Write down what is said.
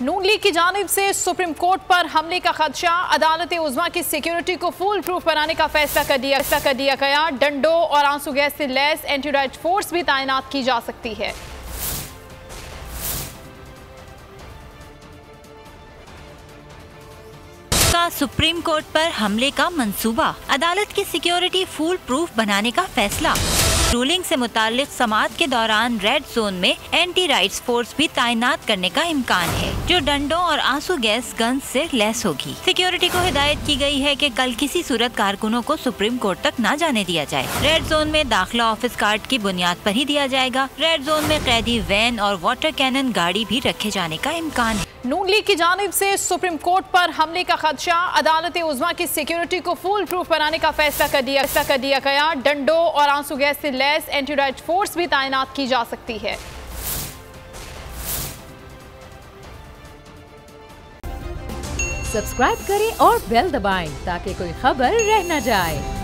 नून league की जानिब से सुप्रीम कोर्ट पर हमले का खदशा, अदालत उज़्मा की सिक्योरिटी को फुल प्रूफ बनाने का फैसला कर दिया गया। डंडों और आंसू गैस से लैस एंटी राइट फोर्स भी तैनात की जा सकती है। सुप्रीम कोर्ट पर हमले का मंसूबा, अदालत की सिक्योरिटी फुल प्रूफ बनाने का फैसला। रूलिंग से मुताल्लिक समाअत के दौरान रेड जोन में एंटी राइट्स फोर्स भी तैनात करने का इम्कान है, जो डंडों और आंसू गैस गन से लैस होगी। सिक्योरिटी को हिदायत की गई है कि कल किसी सूरत कारकुनों को सुप्रीम कोर्ट तक न जाने दिया जाए। रेड जोन में दाखिला ऑफिस कार्ड की बुनियाद पर ही दिया जाएगा। रेड जोन में कैदी वैन और वाटर कैनन गाड़ी भी रखे जाने का इम्कान है। नून लीग की जानिब से सुप्रीम कोर्ट पर हमले का खदशा, अदालत उज़्मा की सिक्योरिटी को फुल प्रूफ बनाने का फैसला कर दिया गया। डंडों और आंसू गैस से लैस एंटी राइट फोर्स भी तैनात की जा सकती है। सब्सक्राइब करें और बेल दबाएं ताकि कोई खबर रह न जाए।